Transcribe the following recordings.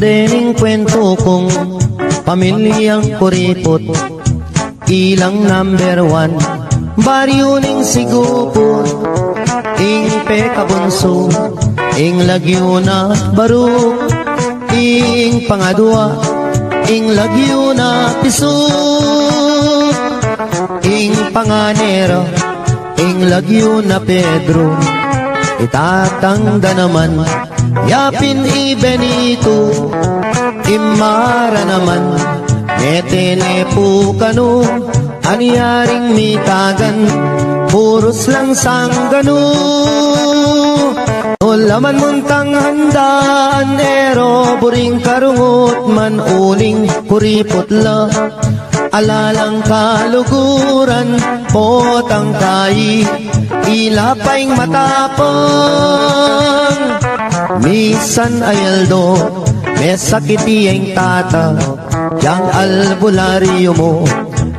dening kwento kong pamilyang kuripot, ilang number 1, baryo ning sigupot, ing pekabunso, ing lagyo na baro, ing pangadwa, ing lagyo na piso, ing panganero, ing lagyo na Pedro, itatangga naman, yapin ibenito, imara naman, netene po kano, anyaring mitagan, puros lang sanggano. Laman muntang handaan, ero buring karungot man uling kuripot-la, alalang kaluguran, potang kai, ilapaing matapang. Misan ayaldo, may sakitiyeng tata, yang albularyo mo,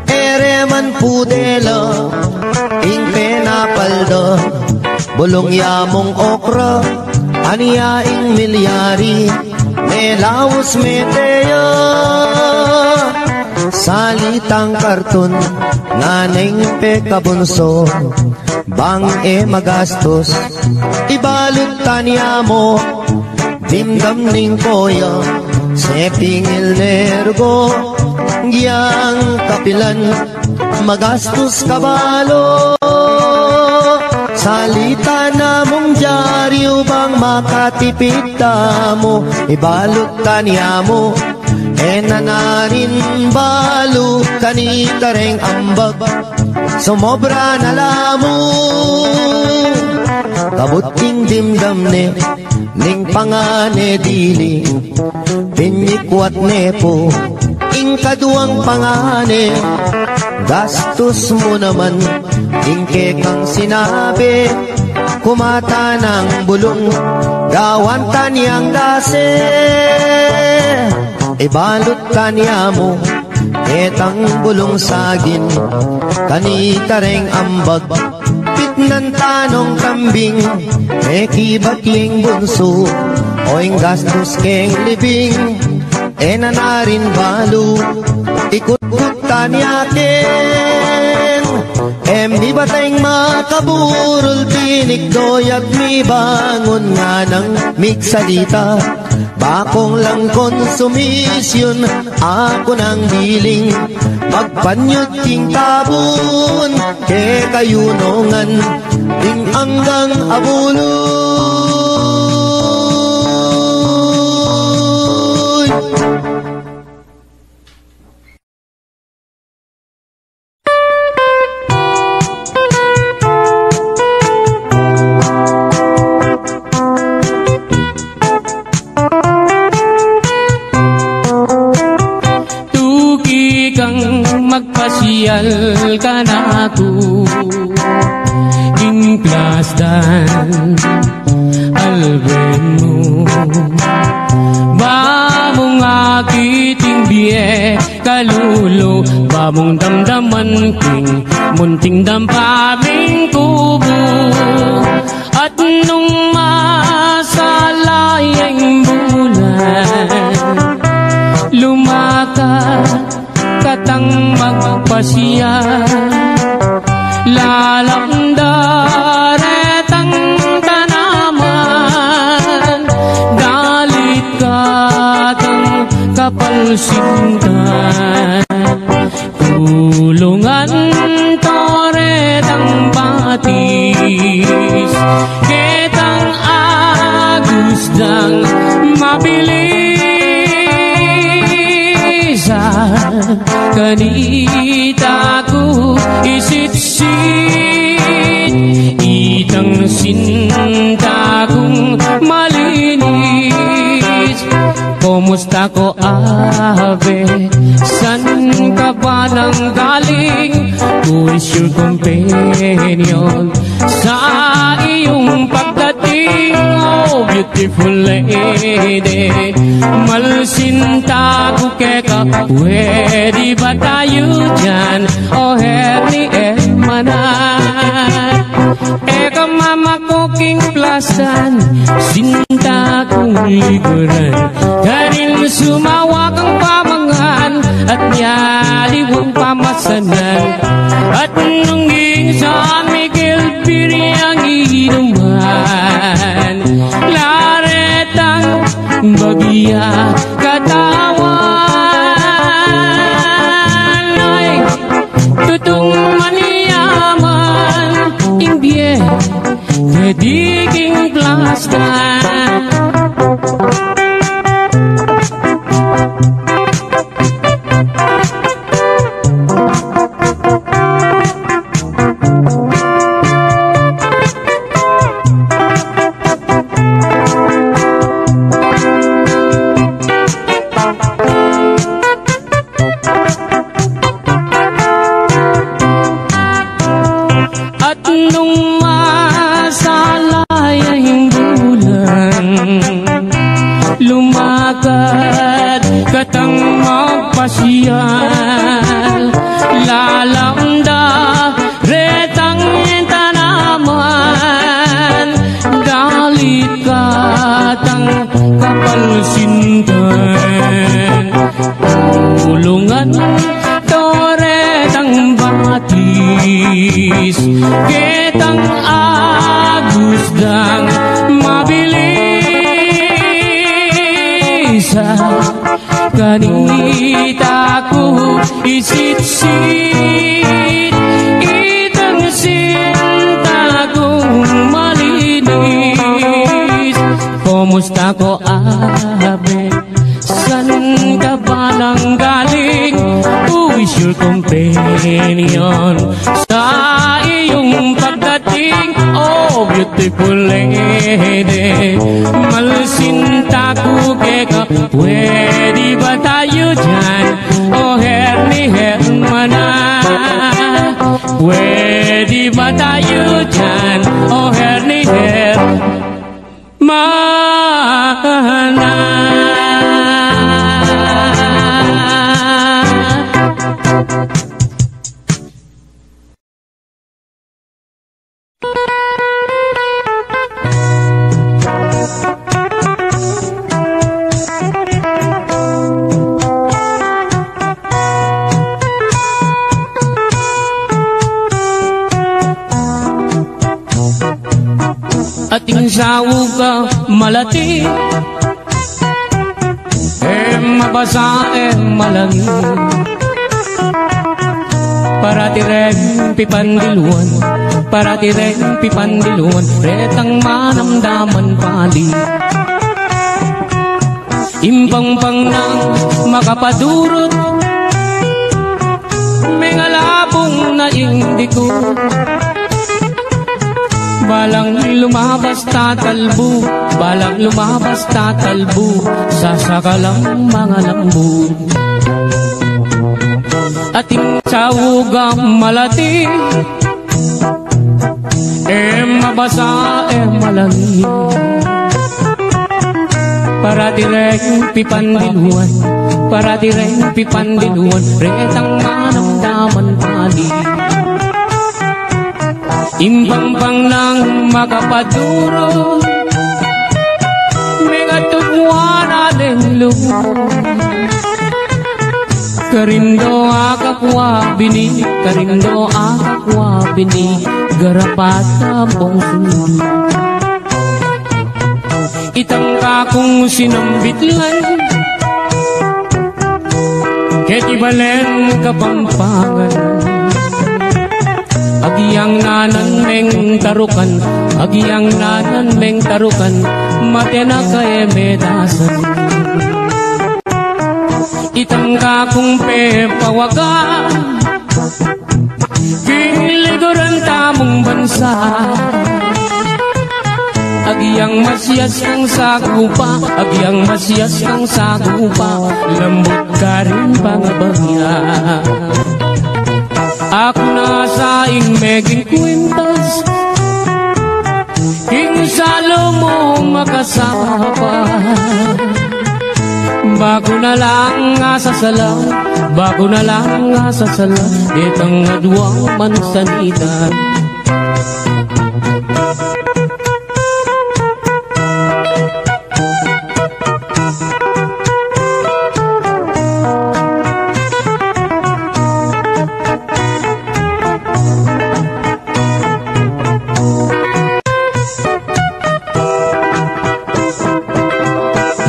ereman pudela, ing penapalda, bulong yamong okra, aniyaing milyari, melawos meteya. Salitang karton, nganeng pekabunso, bang magastos, ibalot tanya mo, dimdam ning koya, sepingil nergo, giyang kapilan, magastos kabalo. Salita na mong dyaryo bang makatipid mo, ibalot tanya mo, nanarin balo, kanitareng ambag, sumobra na lamo. Kabuting dimdam ne, ning pangane dili, pinikwat nepo, ing kaduang pangane, gastos mo naman, ingke kang sinabi, kumata ng bulong, gawan taniyang dase, ibalot tanya mo, etang bulong sagin, kanitareng ambag, pitnan tanong kambing, ekibatling bunso, oing gastos keng libing, nanarin balo, ikut-kut tanyakin. Mi bateng makaburol, tinik doyag mi bangon nga ng miksalita, bakong lang konsumisyon, ako nang biling, magpanyod king tabon, ke kayunongan, ting anggang abuloy. Magpasyal ka na ako, in plasdan alben mo, ba mong akiting biye kalulo, ba mong damdaman king munting dampaming kubo, at nung masalayang bulan lumakad katang magpasya, lalamdaretang tanaman, galit katang kapalsingan, kulungan toretang batis, ketang agusdang mabilis, kanita ko isit-sit, itang sinta kong malinis. Kumusta ko ave, san ka ba nang galing? Who is your companion sa iyong pagdating? Oh beautiful lady, malsinta ko keka, pwede ba tayo dyan? Oh herni emanan, eka mama ko king plasan, sinta kong liguran, kanil sumawak ang pamangan at nyaliwang pamasanan at nungging San Miguel Piri ang inuman laretang bagya katawan ay tutong maniyaman imbye kediging plastan. Katang magpasyal lalamda retang tanaman dalit katang kapalsintan tulungan toretang batis ketang agusdang mabilis kanita ko isit-sit itang sinta kong malinis. Kumusta ko abe? San ka ba nang galing? Who is your companion? Sa iyong pagdating, oh beautiful lady, malsinta ko keka. Pwede ba tayo dyan? Oh herni hermana. Pwede ba tayo dyan? Oh herni hermana. Ating sawag ka malati mabasa malangi para tireng pipandiluan para tireng pipandiluan retang manamdaman pali impang-pang nang makapadurot mengalabong na indiko balang lumabas tatalbo, balang lumabas tatalbo, sasakalang mga lambo. Ating sawugang malati, mabasa malangi. Para direng pipandiluan, para direng pipandiluan, retang manamdaman pali. Impang-pang nang makapaduro mengatutwa natin lumo karindo akakwa bini karindo akakwa bini garapata bongsun itang kakong sinambitlan ketibalen kapampangan agiyang nanan meng tarukan, agiyang nanan meng tarukan, matena kay medasan. Itang kakong pepawaga, kiniliguran tamong bansa. Agiyang masyas kang sagupa, agiyang masyas kang sagupa, lambot ka rin pangabagya. Ako nasa meging kwintas king salo mo makasama pa bago na lang nga sasalaw bago na lang nga sasalaw itang adwang mansanitan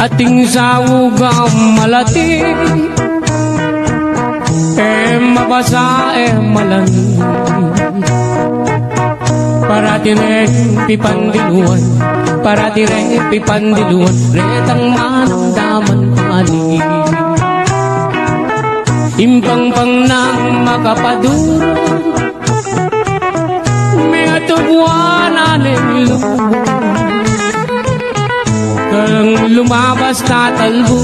ating sawugam malating mabasa malangin para dire pipandiluan retang manamdaman kali impang-pang nang makapaduro may atubuan anelo walang lumabas tatalbo,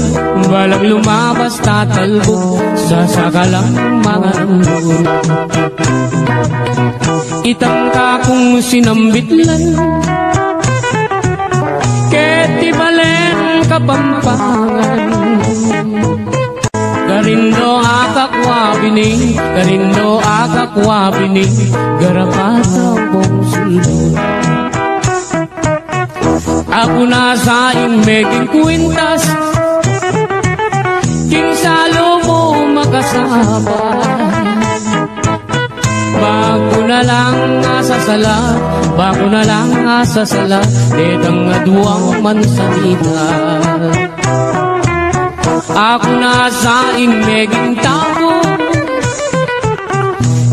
walang lumabas tatalbo sa sakalang mga lambur. Itangka kong sinambitlan, ketibalen kapampangan. Karindo akakwabini, garapataw kong sulod. Ako na sa imeging kwintas, kinsalo mo makasama. Bago na lang asasala, detang aduang mansanita. Ako na sa imeging tabo,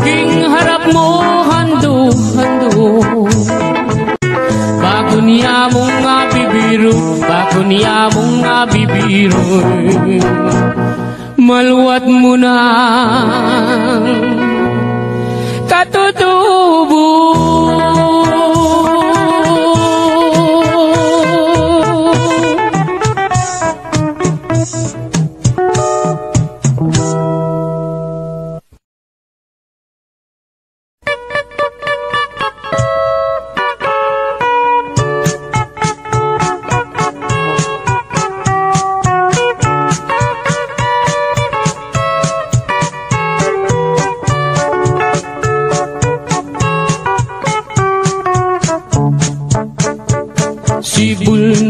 king harap mo hando-hando. Bago niya mong nga bibiro, maluwat mo na katutubo.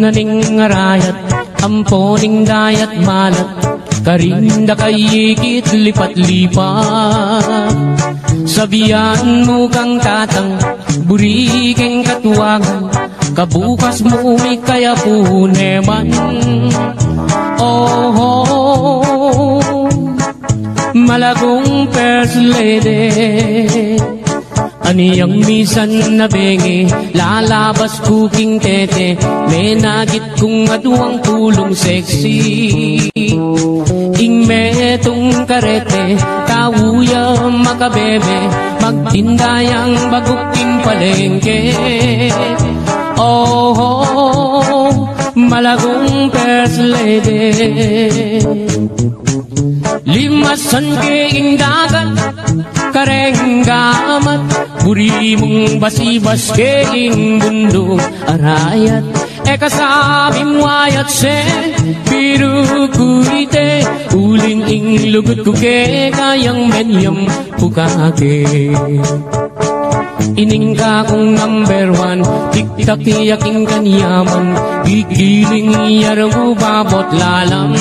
Naning ngarayat, amponing dayat malat, karinda kayikit lipat-lipat. Sabihan mo kang tatang, burikeng katuwagan, kabukas mo may kaya puneman. Oh, malagong first lady, aniyang misan na bengi, lalabas kuking tete, may nagit kong aduang tulong sexy. Ing metong karete, kawuya makabebe, magtindayang baguking palengke. Oh, malagong first lady, limasan keing dagat, kareng gamat, buri mong basibas keing bundok arayat. Kasabi mo ayat se, biru kuite, uling ing lugut kuke, kayang menyam pukake. Ining ka kong number one, tik-tak yaking kanyaman, gigiling iyarang babot lalang.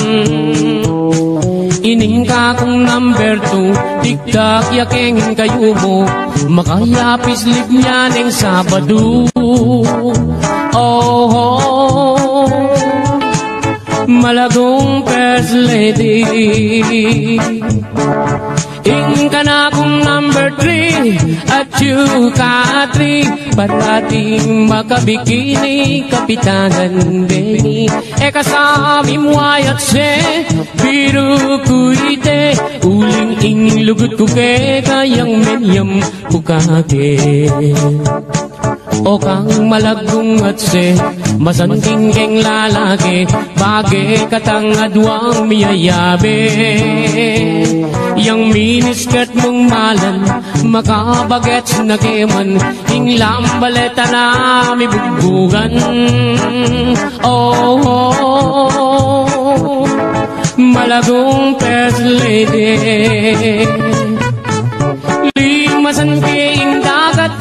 Ining ka kong number two, tik-tak yaking kayo mo, makayapis lignyaneng Sabado. Oh, malagong first lady, ing ka na kong number three, at you ka three, parating makabikini, kapitanan Benny. Kasabi mo ayat se, biru kuite, uling ing lugut kuke, kayang menyam pukake. O kang malagong at se, masanting keng lalaki, bagay katang adwang miyayabe. Yang miniskirt mong malan, makabagets na keman, ing lambaleta na may bugbugan. Oh, malagong first lady, limasan keing dagat,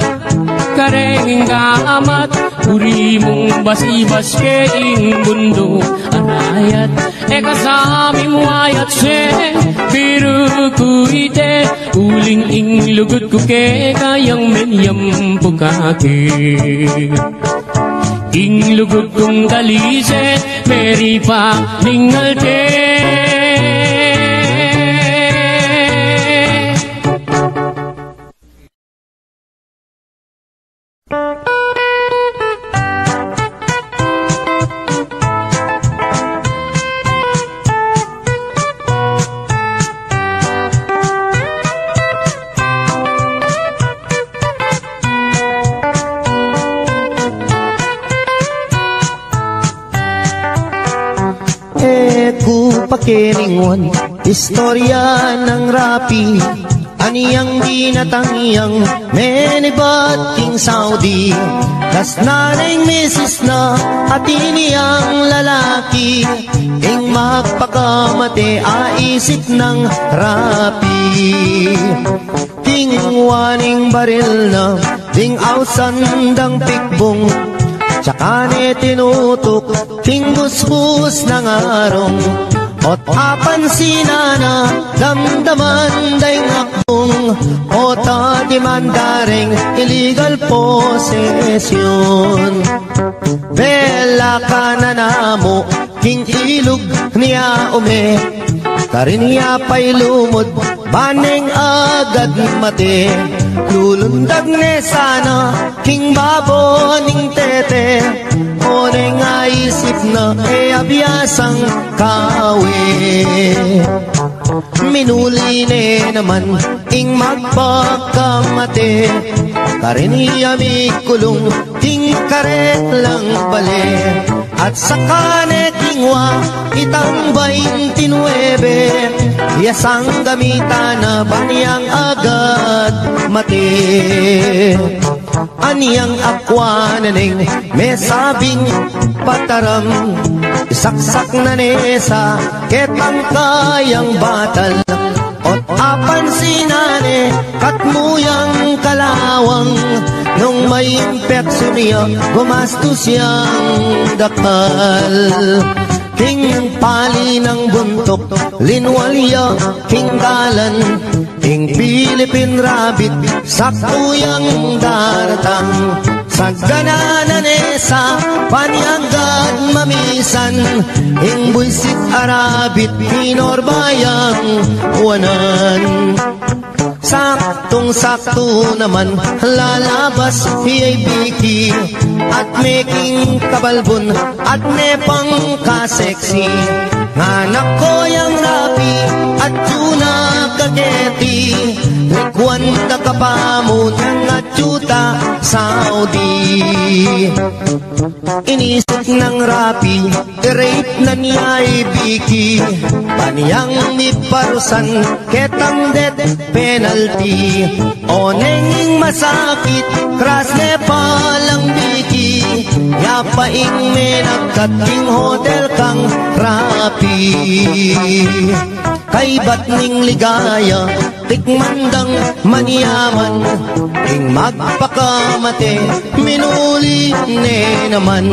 kareng gamat, uri mong basibas keing bundo anayat. Kasabi mo ayat se, biru kuite, uling ing lugut kuke, kayang menyam pukake. ing lugod kong daliset, meri pa ningalte. Pakiningon, istorya ng rapi, aniyang ginatangiyang menibat king Saudi. Das nanay misis na at iniyang lalaki, ing magpakamate aisip ng rapi. King waning baril na, ding ausandang pikbong, tsaka ni tinutok, king busbus ng arong. Ot apan sinana, damdaman day ngakbong, o tatimandaring illegal possession. Bela ka na namo, king ilog niya ume, karin niya pa'y lumod, baneng agad mate. Lulundag ne sana, king babo ning tete, o neng aisip na abiyasang kawe. Minuli ne naman, ing magpakamate, karin niya may kulong, ting karet lang bale. At saka ne kingwa, itang 29, yasang gamitan na baniyang agad mate. Aniyang akwa na ning may sabing pataram, isaksak na nesa ketang kayang batal. Ot apan sinane katmuyang kalawang, nung may impeksyon niya gumastos siyang dakal. King pali ng buntok, linwalya, king galan, king Philippine rabbit, sakuyang daratang. Saggananan esa, panyagad mamisan, ing buisit arabit, minorbayang uwanan. Saktong-sakto naman lalabas hiyay biki, at making kabalbon at nepang kaseksi. Anak ko yang rapi at tuna kageti, likwan na kapamon ng atsuta Saudi. Inisip ng rapi, rape na niya ibiki, paniyang miparusan ketang death penalty. O nenging masakit, kras ne palang biki, yapaing menagkating hotel kang rapi. Kay ba't ning ligaya, tikmandang maniyaman, ing magpakamate, minuli ne naman.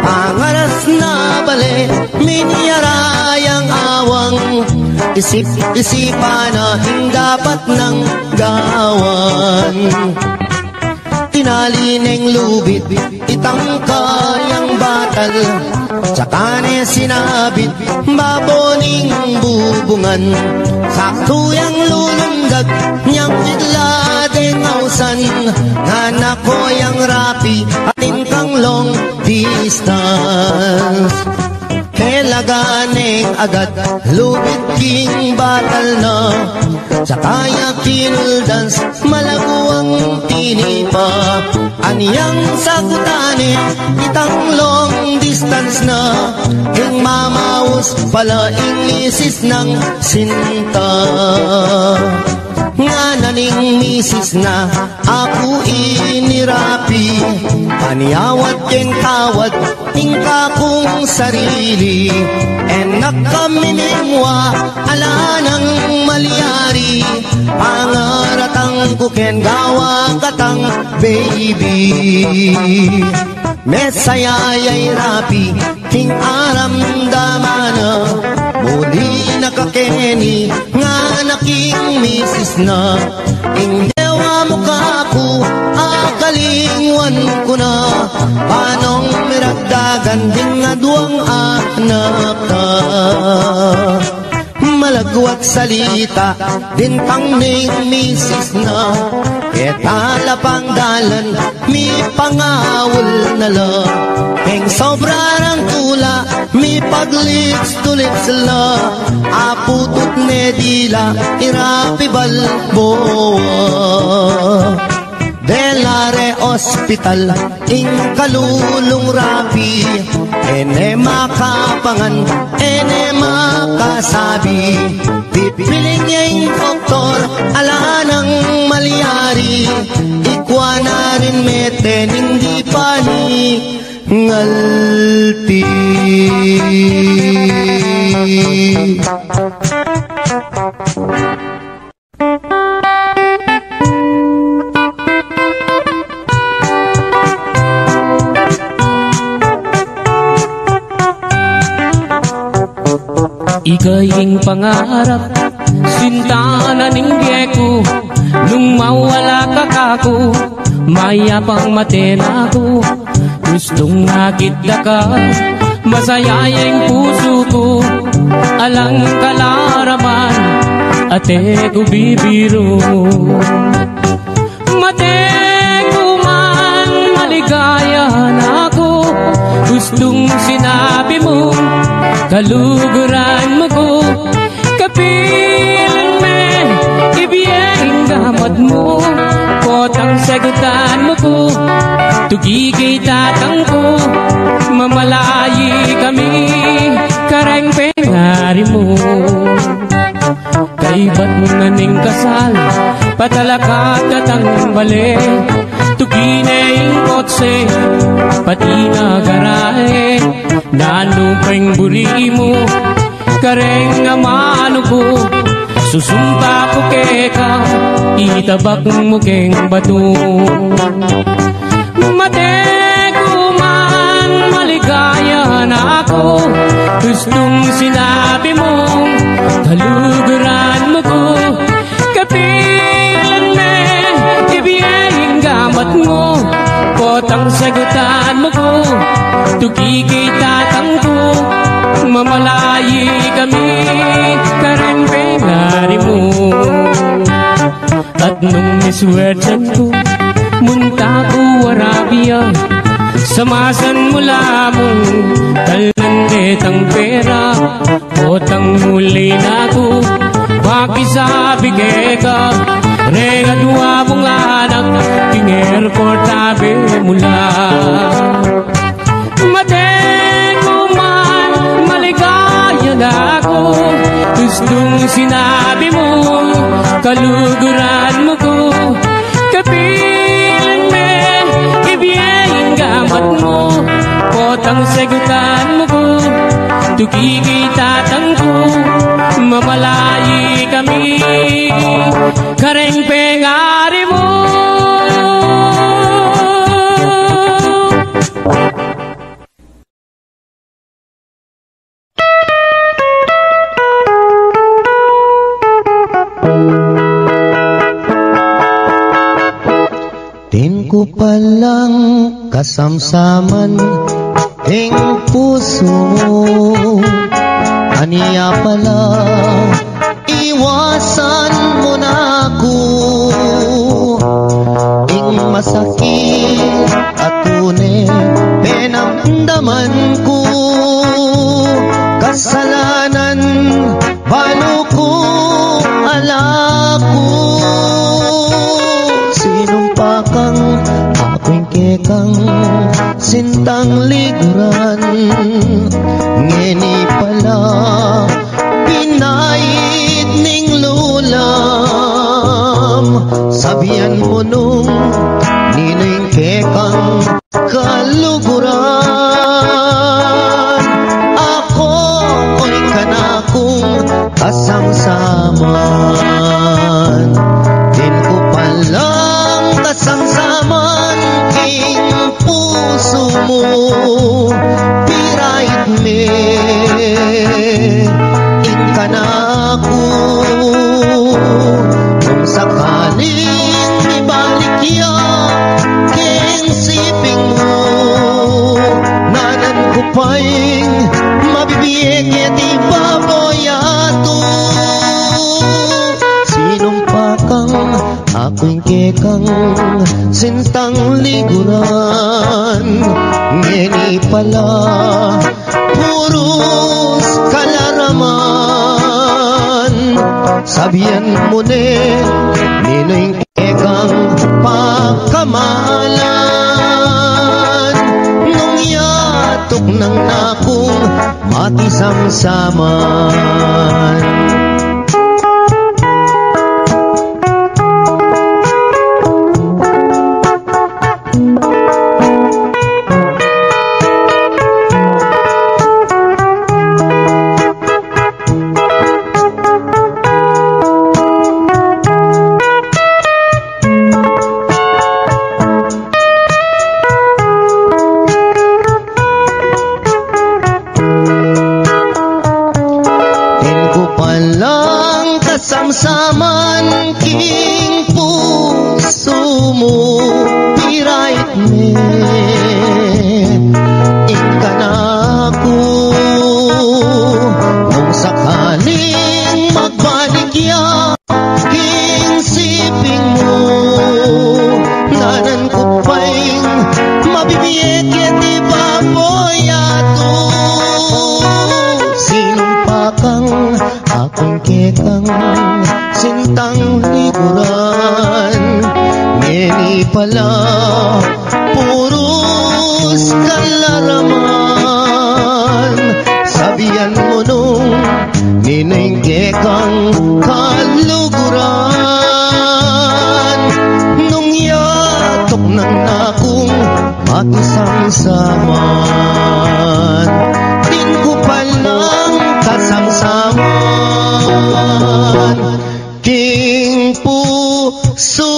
Pangaras na bale, miniyarayang awang, isip-isipan na ing dapat ng gawan. Tinali neng lubid, itang kayang batal, tsaka ne sinabit, baboning bubungan. Saktuyang lulundag, niyang idladeng ausan, anak ko yang rapi, atin kang long distance. Kailaganeng agad, lubid king batal na, tsaka ya kinuldans, malaguang tinipa. Aniyang sakutane, itang long distance na, ing mamaus pala ing misis ng sinta. Nga naning misis na ako inirapi, aniyawat keng tawad ing kakong sarili. Enak kami nimwa ala ng malyari, pangaratang kuken gawa katang baby. Mesayayay rapi king aram damana, muli nakakeni nga naking misis na. Ing dewa mukha ko, akalingwan ko na, panong Danding nga duwang anak ka, malagwat salita, dintang ning misis na, ketala pangdalan, mi pangawul na la, keng sobra ng tula, mi paglips tulips la, aputut ne dila, irapi balboa. Delare Hospital, ing kalulong rapi, ene makapangan, ene makasabi, pipiling niya yung doktor, ala ng maliyari, ikwa na rin meten, hindi pa ni ngalti. Ikaying pangarap, sinta na ninggye ko, nung mawala ka kako, mayapang matena ko, gustong nakita ka, masaya yung puso ko, alang kalaraman, ate ko bibiro. Mate ko man maligaya na ako, gustong sinabi mo, kaluguran mo ko, kapilan me, ibiyeng gamad mo, potang sagutan mo ko, tugigay tatang ko, mamalayi kami, kareng pengari mo. Kay ba't mo naning kasal, patalakat katang bale, tuginay kotse, pati na garahe, nanupeng buri mo, kareng amano ko, susumpa ko keka, itabak mo keng bato. Mate ko man maligaya na ako, gustong sinabi mo, kaluguran mo ko, kapilan me, ibiyeng gamat mo, potang sagutan mo ko, tugigay tatang ko, mamalayi kami, kareng pengari mo. At nung niswertan ko, munta ko Arabia, samasan mula mong talandetang pera, potang muli na ko, pakisabi ka, rega dua mong anak, king airport tabi mula. Mate ko man maligaya na ako, gustong sinabi mo, kaluguran mo ko, kapilan me, ibiyeng gamat mo, potang sagutan mo ko, tugigay tatang ko, mamalayi kami, kareng pengari mo. Din ko palang kasamsaman ting puso mo, aniya pala iwasan mo na ako, ing masakit at tunay pinamdaman ko, kasalanan balo ko alako, sinumpa kang aking kekang sintang liguran, ngeni pala pinait ning lulam, sabihan mo nung nining kekang kaluguran, ako oy kanakong kasamsaman, din ko palang kasamsaman king puso mo, pirait me, ing kanako, kung sakaling ibalik ya, king siping mo, nanan ko liguran. Ngeni pala puros kalaraman. Sabihan mo ninoy kang pagkamalan. Nung yatok ng nakong matisamsaman. Samsaman king puso mo pirait me inka na ako nung sakaling magbalik ya king siping mo nanan ko pa'y mabibiyek yan di ba boyato sinumpakang akong kekang sintang liguran. Ngeni pala puros kalaraman. Sabihan mo nung ninay kekang kaluguran. Nung yatok ng nakong makisamsaman. Din ko palang kasamsaman. King puso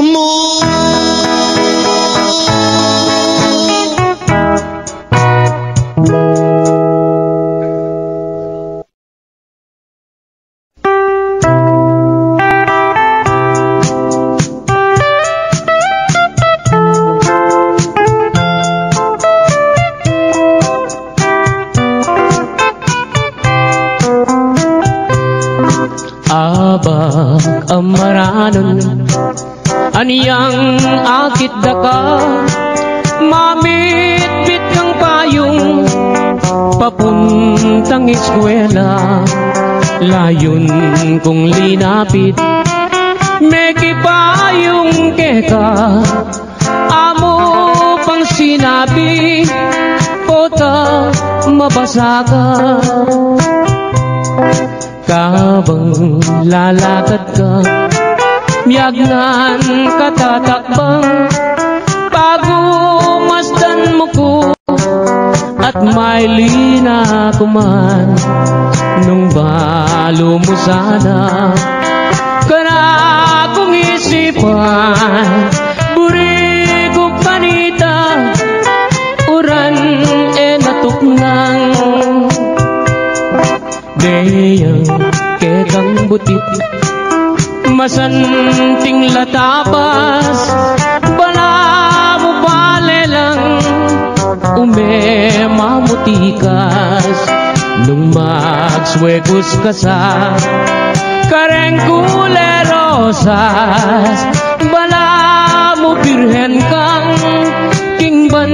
mo. Abag amaranon aniyang akit daka mamit-bit kang payong papuntang eskwela layon kong linapit meki payong keka amo pang sinabi pota mabasa ka kabang lalakad ka miyagnan katatakbang pagumasdan mo ko at may lina kuman nung balo mo sana kana kong isipan buri ko panita uran natuknang deyang kekang butit masanting latapas bala mo bale lang umemamutikas nung magswekos ka sa kareng kulerosas bala mo birhen kang kingban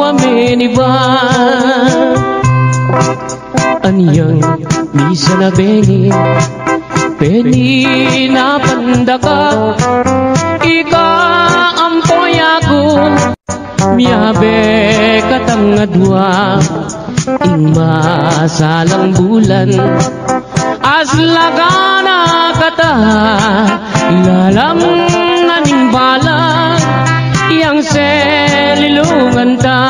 wameniban aniyang misa na bengi peni na pandaka ika ampoy ako miyabe katangadwa ing masalang bulan aslagana kata lalam naning balang yang selilungan ta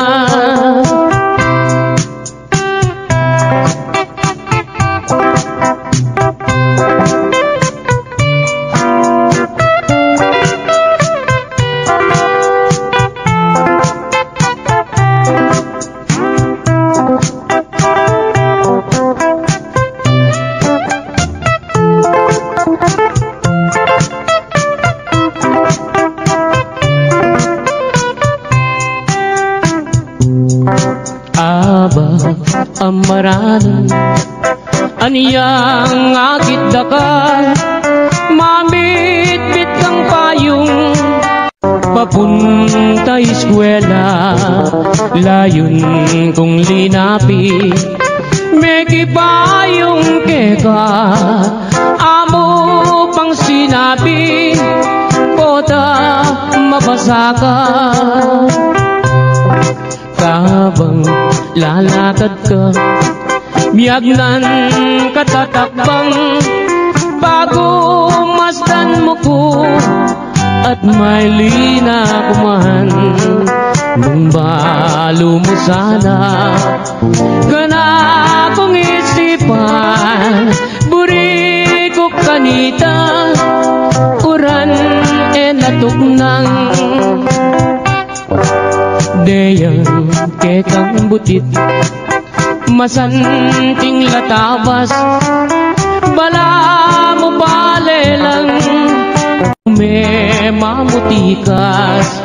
amaranan aniyang akit daka mamit-bit kang payong papunta eskwela, layon kong linapi, may kipayong keka, amo pang sinabi, kota mabasa ka. Habang lalakad ka, miyagnan katatakbang, bago masdan mo ko, at may lina kuman, nung balo mo sana, kana kong isipan, buri ko kanita, uran natuknang, deyang kekang butit, masanting latabas, bala mo balelang, may mamutikas,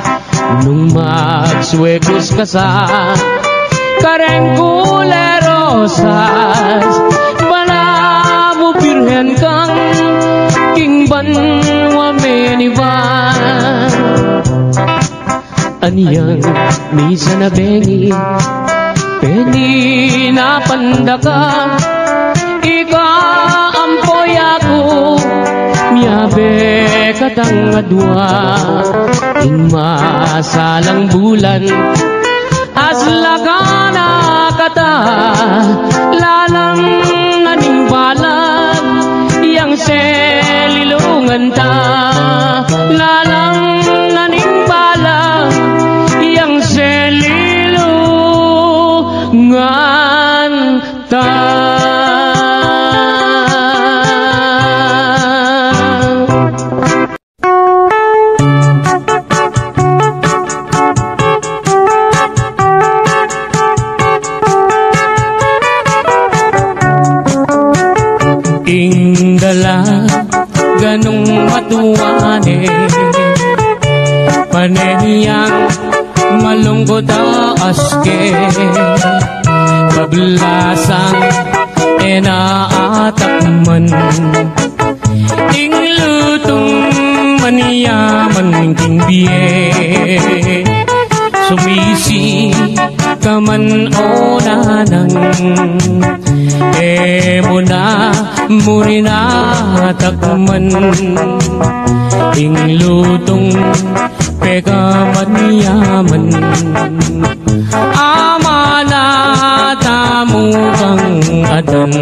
nung magswegos ka sa kareng kulerosas, bala mo birhen kang kingban wamenivan. Aniyang misa na bengi, peni na pandaka, ika ampoy ako, miyabe katang adwa, ing masalang bulan, aslagana kata, lalang aning balag, yang selilungan ta, lalang aning balag, yang selilungan ta. Ing dala ganong matuwane, panehiyang malungkot aske, paglasang enaatakman, ing lutong maniyaman king biye, sumisi kaman o nanang, muna murina takman, ing lutong pekaman yaman, amana tamu kang adan,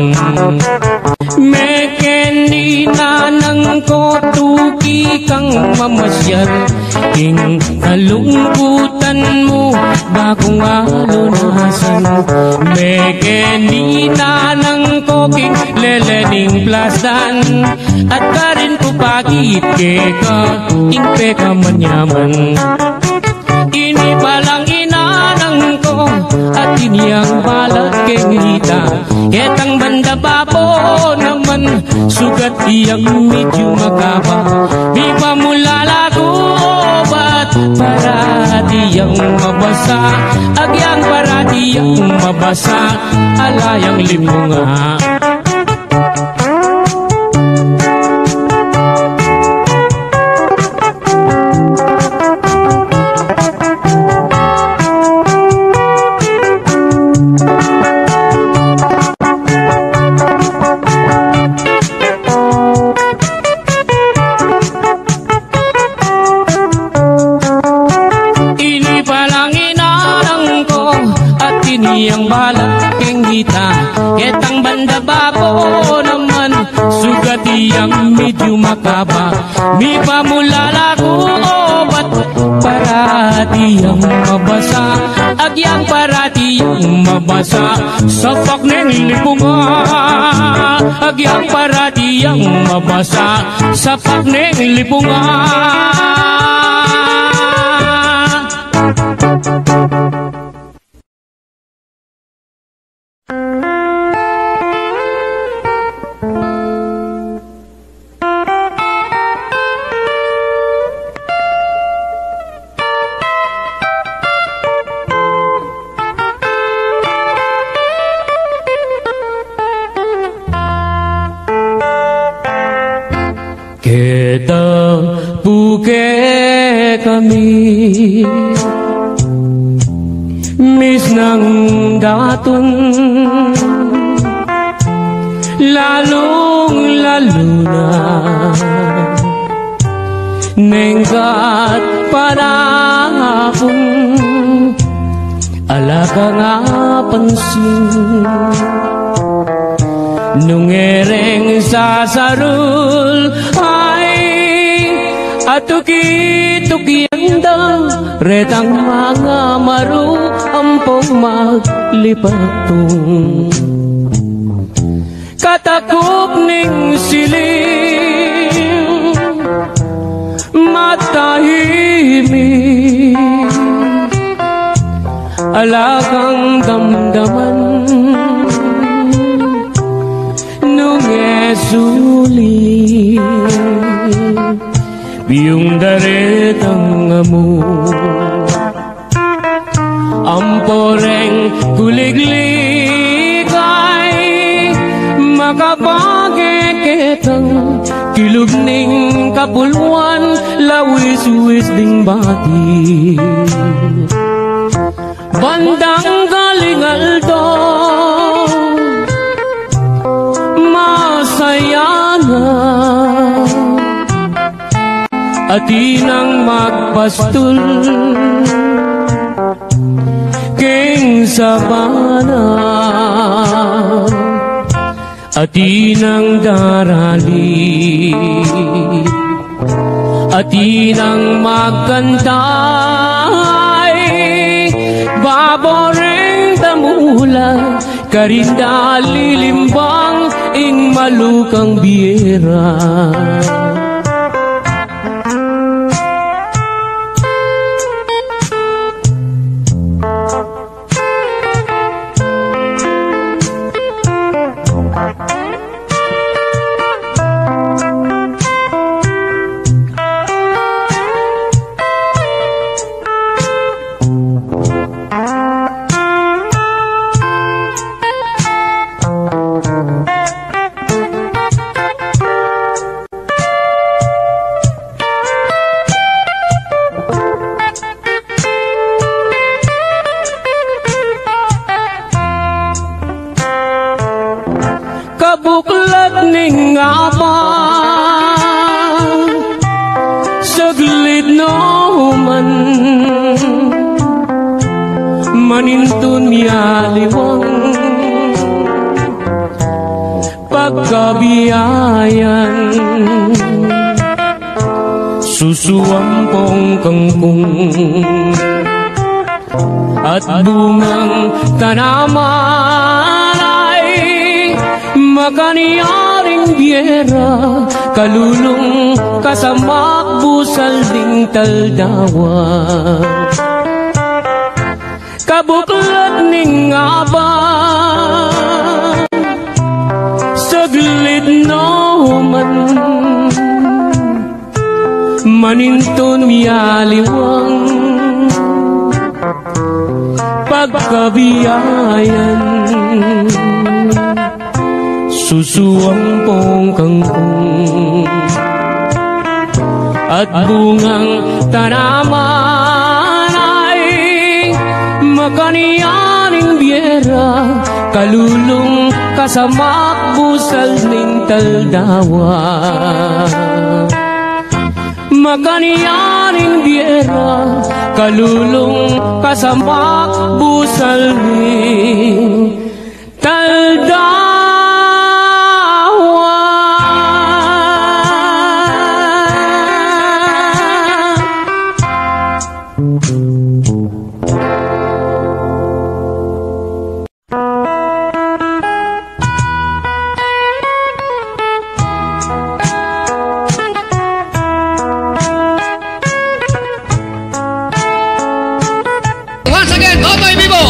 mekeni nanang ko tuki kang mamasyal, ing kalungkutan mo bakong alunasan, mekeni nanang ko king lelening plasdan, at karin ko pagit keka ing peka manyaman, ini palang inanang ko at iniyang balat kengita, ketang banda bapo naman sugat iyang medyo makaba, di ba mula lago bat para diyang mabasa, agyang para diyang mabasa, alayang limunga. Yang balak keng hita, ketang banda babo naman sugat iyang medyo makaba, mi pamulalago obat para diyang mabasa, agyang para diyang mabasa, sapak neng lipunga, agyang para diyang mabasa, sapak neng lipunga. Kita buke kami mis ng daton, lalong-lalo na nengkat panahon, alaga nga pansin nung ereng sasarul ay atuki-tukianda retang mga maru ampong maglipatong katakop ning siling matahimik alagang damdaman nung esuli biyong daretang amo amporeng kuligligay makapageketang kilog ning kapuluan lawis-wis ding bati bandang galing aldo masaya na atinang magpastul king sabana atinang darali atinang magkantay baboreng damula karinda lilimbang ing malukang biera kabuklat ning apa saglit no man manintun yaliwang pagkabiyayan susuwampong kangkong at bungang tanaman makaniyaring biera kalulong kasamak busal ding taldawa kabuklat ning aba saglit no man manintun miyaliwang pagkabiyayan susuwampong kangkong at bungang tanaman ay makaniyaning biera kalulong kasamak busal ning taldawa makaniyaning biera kalulong kasamak busal ning taldawa. Once again, Totoy Vivo!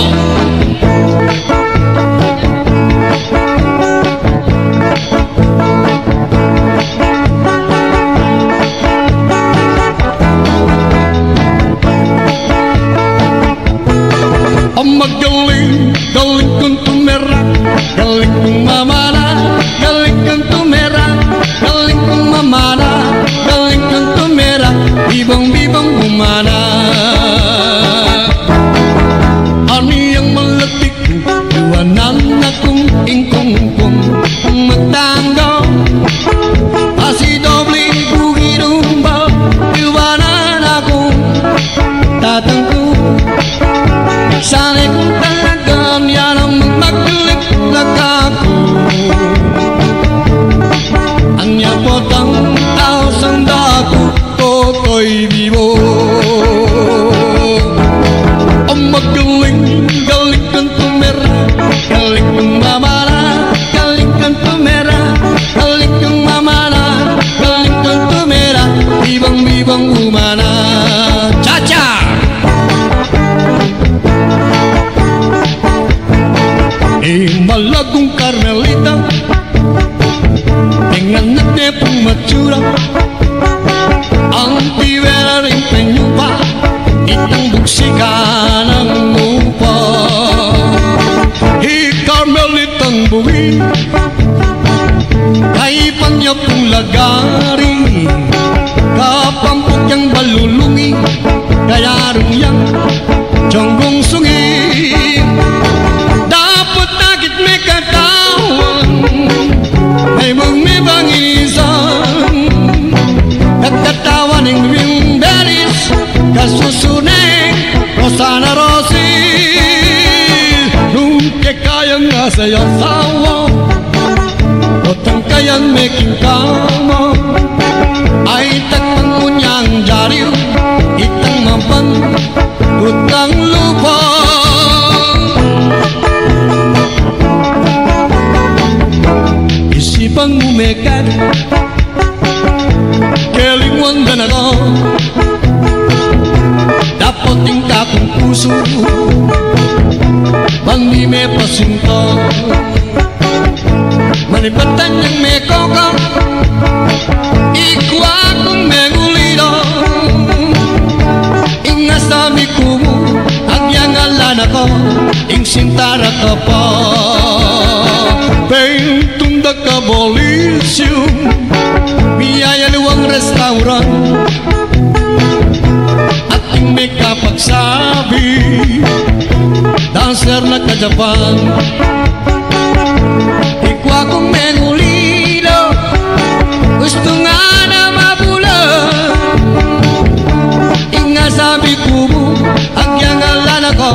gagari kapampuk yang balulungi kayarong yang jonggong sungi dapat takit me katawan may mong isan kakatawan ng wimberis kasusuneng rosana rosi nung kekayang nasa yasawa otang kayang meking kama ay takang munyang jariw itang mampan utang lupa isipang umekan kelingwan dan ako dapat tingka kong puso bandi me pasinto manipatan yang me kokong iku akong mengulido ingas dami kumu agyang alan ako ing sintara ka pa pentung da kabolisyum biyaya luwang restaurant ating may kapagsabi dancer na ka Japan iku akong mengulido gusto nga na mabulan inga sabi kumu agyang alan ako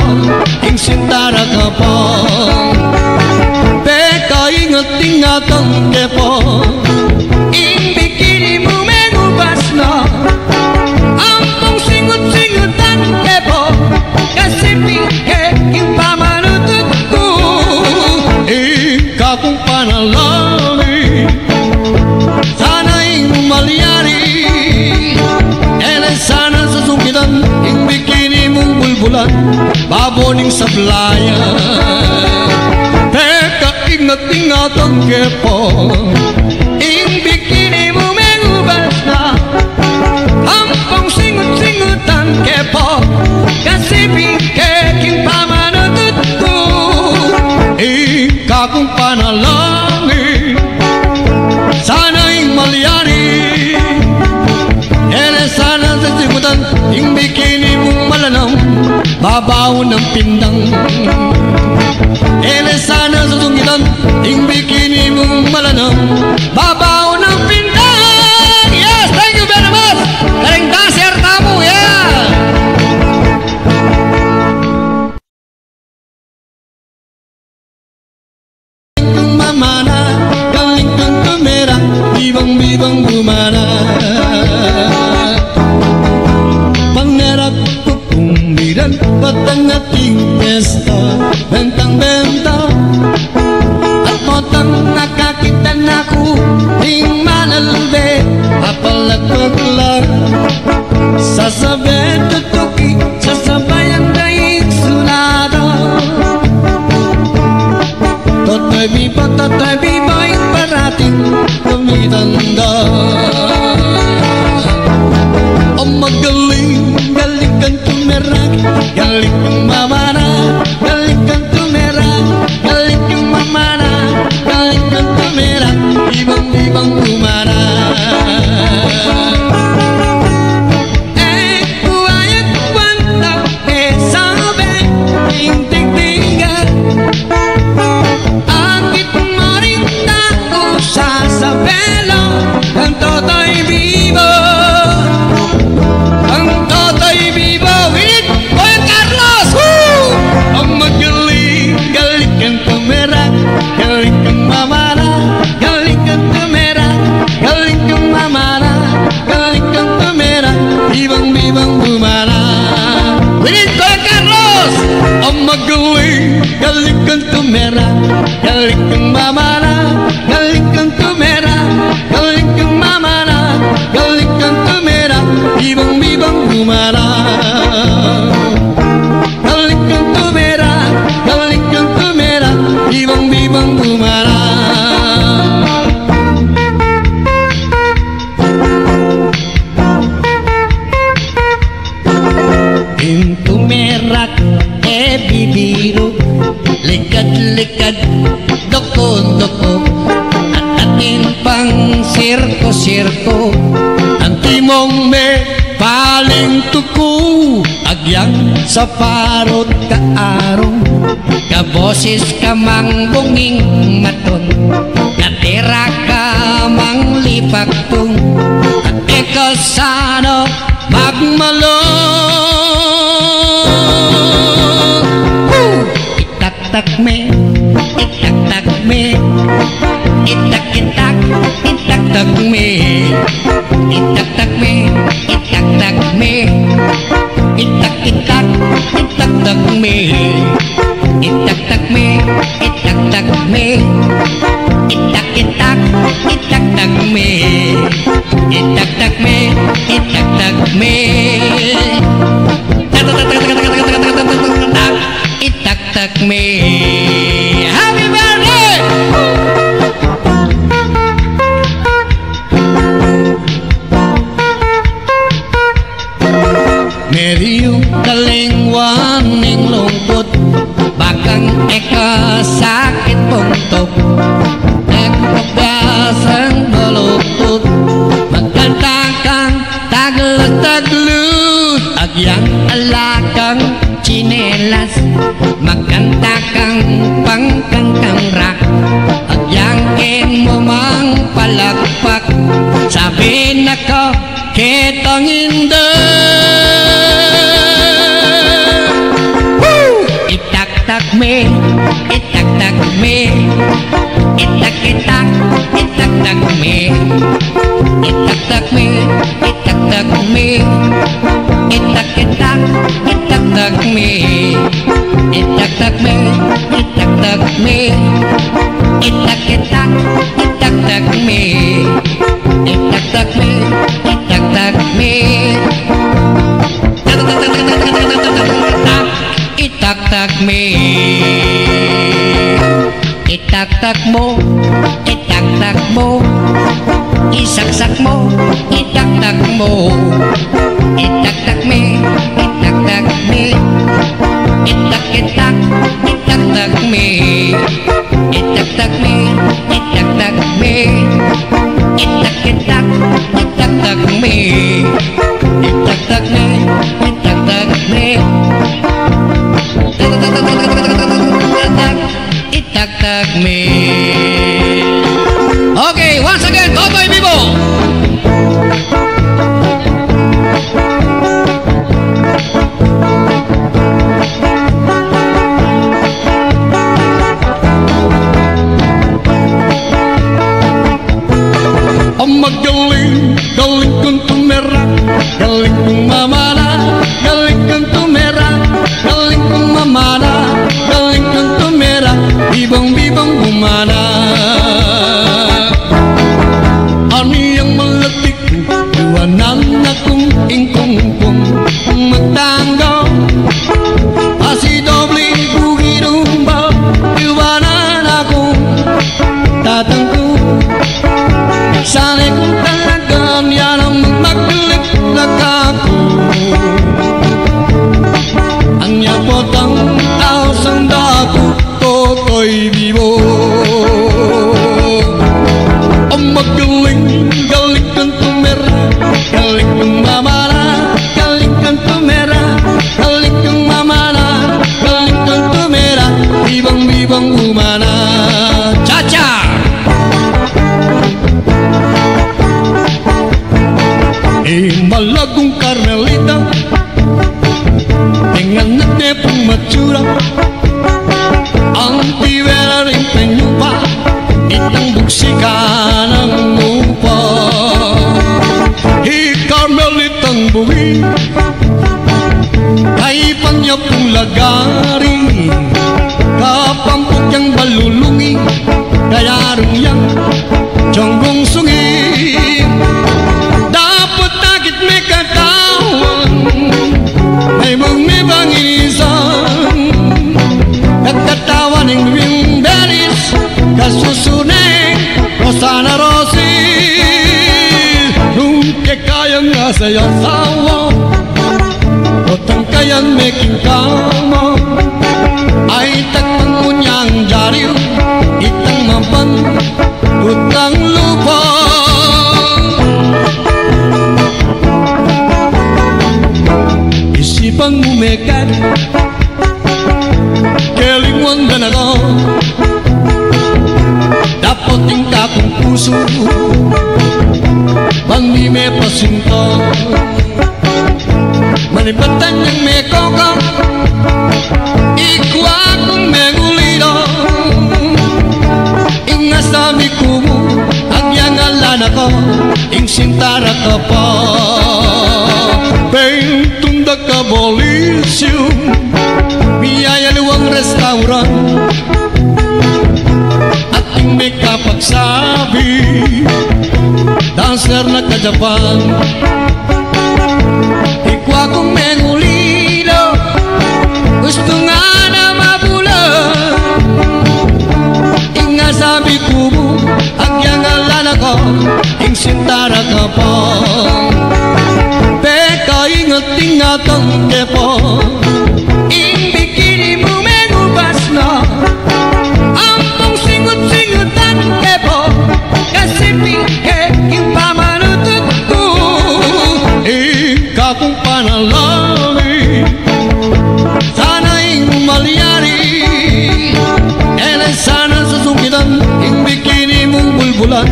ing sintara ka pa peka ingat-ingatan kepo ing bikini mo mengubas na ampong singut-singutan kepo kasi pingke ing pamanutut ko ikaw kong panalangin sana ing malyari ele sana sa sungkitan ing bikini mong bulbulan baboning sablayan teka ingat-ingatan kepo ing bikini mo mengubas na ampong singut-singutan kepo kasi bingkeking pamanutut ko ikaw kong panalangin sana ing malyari ele sana sa sigutan ing bikini mong malanam babaw ng pindang ele sana sa sungitan ing bikini mong malanam babaw ng pindang. Yes, thank you very much galing dancer tamu ya. Mamana galing kang kamera bibang-bibang gumana pangarap ko kumbiran patang ating pesta bentang-benta at motang nakakita na ko ting manalbe apalagpaglag sasabi tutuki sasabayan daig sunada totoy biba yung parating kumitanda o magaling galing kang tumerag galing kang mamana galing kang tumerag galing kang mamana galing kang tumerag ibang-ibang kumana kuwayat kwanta sabi ting tigtigan akit mo rin tako sa pelo ang toto'y vivo ang toto'y vivo with Juan Carlos. sirko-sirko ang timong me paling tuku agyang sa parot kaarong kaboses ka mang bunging maton katira ka mang lipagtong at ikaw sana magmalong itak-tak me itak-tak me itak-itak itak-tak me itak-tak me itak-tak me itak-itak itak-tak me itak-tak me itak-tak me itak-itak itak-tak me itak-tak me itak-tak me itak-tak me. Happy birthday! Medyo kalingwan ning lungkot bakang eka sakit puntok nagpagasang baluktot magkantakang taglut-taglut agyang alakang chinelas magkantakang pangkantang rak agyang mo palakpak sabi na ko kitang inda itak-tak me itak-tak me itak-itak itak-tak me itak-tak me itak-tak me itak-itak itak-tak me itak-tak me itak-tak me itak-itak itak-tak me itak-tak me itak-tak me itak-tak me itak-tak mo itak-tak mo isaksak mo itak-tak mo itak-tak me itak-tak me itak-itak itak-tak me itak-tak me itak-tak me itak-itak itak-tak me itak-tak me itak-tak me itak-tak me. Okay, once again, Totoy Vivo. Magaling, galing kong tumera, galing kong mamana, galing kong tumera, galing kong mamana, galing kong tumera, bibang-bibang bumana. Ano yung malatik ko, iwanan akong ingkong-kong magtanggaw, asi-doble bugirumba, iwanan akong tatangko. Sana'y kung talagang yan ang magmaglip na kako ang yapotang taosang dako Totoy Vivo. Ang magaling, galing kang tumera, galing kang mamana, galing kang tumera, galing kang mamana, galing kang tumera, bibang-bibang umana. Cha-cha! Malagong Carmelita dengan netepong matsura ang tibera rin penyupa itang buksikan ang mupa hi Carmelitang buwi kay panyapong lagari kapampok yang balulungi kaya rin yang jonggong sungi ay mumibang inisan nagtatawan ng bimbelis kasusuneng Rosana Rosil nung kekayang nasa yasawa otang kayan meking kama ay takpang unyang jariw itang mampan utang lupa aking puso bang di may pasinto manipatan yang may kokang ikwa kong may gulido inga sabi kumu agyang alan ako ing sintara ka pa pentong da ka bolisyo biyaya luwang restaurant at ing may kapagsabi dancer na ka Japan ikwa kong may gulido gusto nga na mabulan inga sabi kumu agyang alan ako ing sintara ka pa teka ingat-ingatan kepo ing bikini mo may ubas na ampong singut-singutan kepo kasi pingke ing pamanutut ko ika kong panalangin sana ing malyari ele sana sa sukitan ing bikini mong bulbulan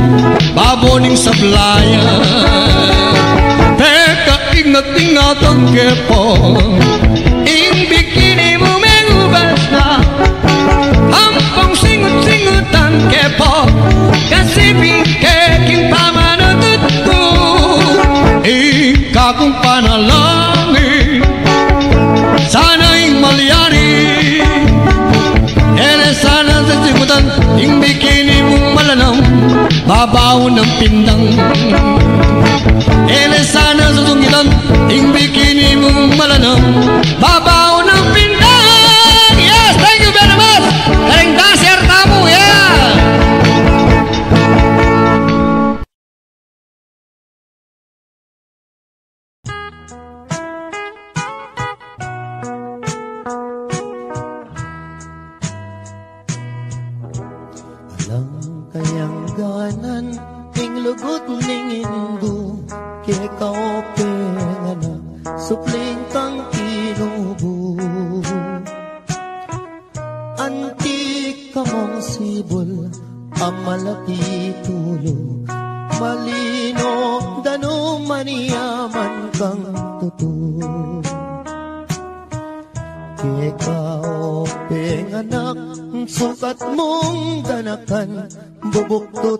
baboning sablayan teka ingat-ingatan kepo ing bikini mo may ubas na ampong singut-singutan kepo kasi pingke king pamanutut ko ika kong panalangin sana ing malyari ele sana sa sigutan ing bikini mong malanam babaw ng pindang ele sana sa sungitan ing bikini mong malanam babaw ng pindang. Yes, thank you very much Karing dancer tamu ya. Alam kayang ganan ing lugot ning indu ke kaope ngana supling kang inubo antik kamong sibol amalati tulo malino dano maniyaman kang tutu ke kaope nganak sukat mong ganakan bubuktot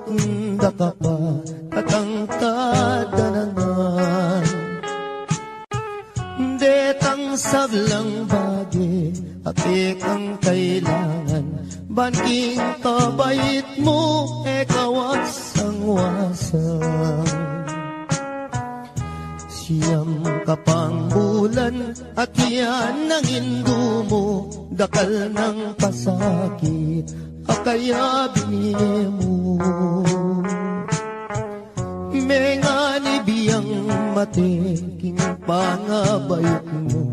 daka pa katangkad danangan detang sablang bagi apik ang kailangan banking kabait mo ekawasang-wasang siyam kapang bulan at yan ang indu mo dakal ng pasakit akaya binili mo mengani biyang mateking pangabayot mo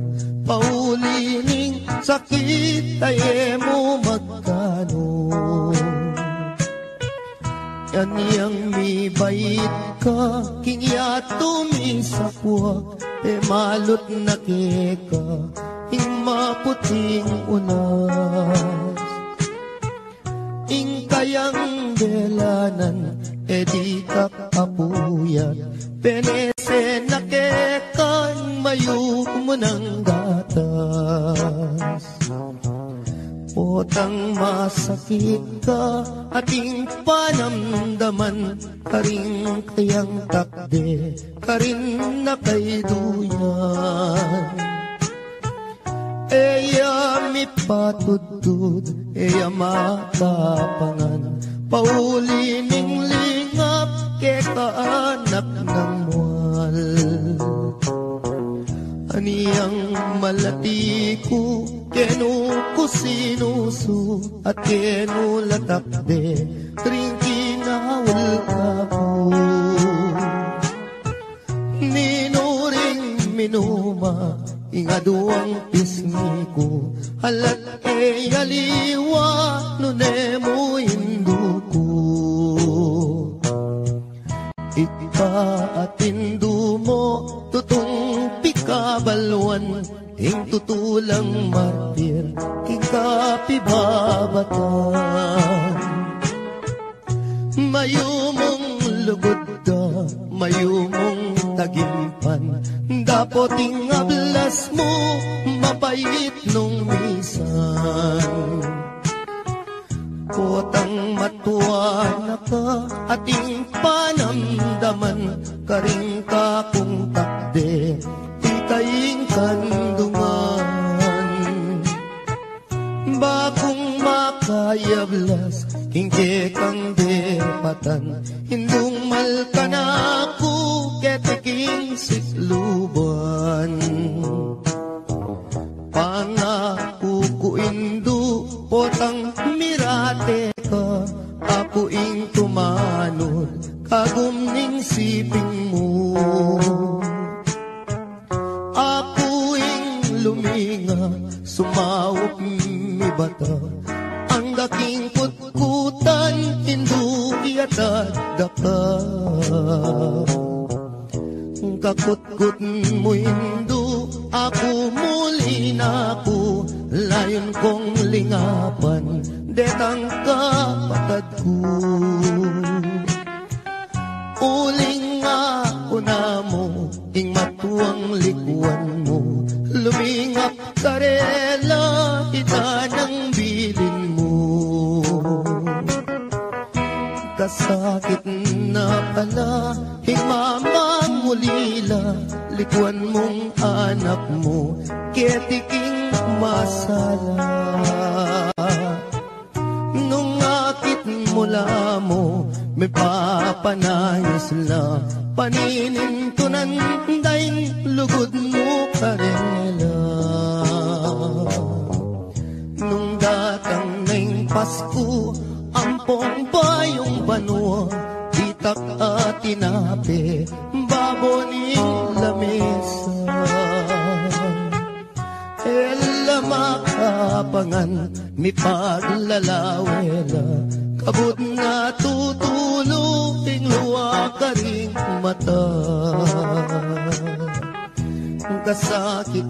paulining sakit ay mo magkano yan yang mi bait ka king yato mi sakwak malot na keka ing maputing unas ing kayang belanan di kakapuyat penese na kekan mayu mo ng gatas potang masakit ka ating panamdaman karing kayang takde karin na kay duyan eya mi patudtud eya matapangan paulining lingap ke kaanak ng mual aniyang malati ko kenu ko sinusu at kenu latakde ring kinawal ka ko ninuring minuma ingaduang pisngi ko halat yaliwa nunemo induko ipaatindu mo tutong pikabalwan ing tutulang martir king kapibabatan mayo mayumong lugod da, mayumong tagimpan, dapoting ablas mo, mapait nung misan. Potang matuwa na ka, ating panamdaman, karing ka kung takde, ikaing kandungan. Bagong makayablas, kingke kang depatan, hindung malka na ako, ketiking sikluban. Pangako ko indu, potang mirate ka, ako ing tumanod, kagumning siping mo. Ako ing luminga, sumawak mi bata, ang daking kutkutan, hindu iatad daka. Kakutkut mo hindu, ako muli na ako, layon kong lingapan, detang kapatad ko. Uling ako na mo, ing matuang likuan mo, lumingap karela, ita ng bilin mo. Kasakit na pala, himamang ulila, likuan mong anak mo, ketiking masala. Nung akit mula mo, may papanayos la, paninintunan daing lugod mo karela. Nung datang naing Pasko, ampong bayong banwa, itak at tinape, baboning lamesa. Ela makapangan, mi paglalawela, kabut na tutulong, luwa ka ring mata. Kasakit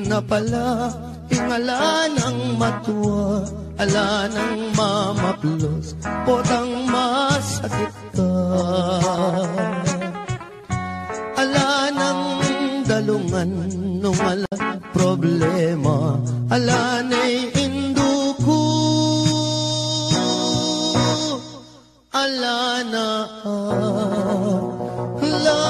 na pala, ingala ng matuwa, ala ng mamaplos, potang masakit ka. Ala ng dalungan, nung alang problema, ala na'y induko, ala na, ala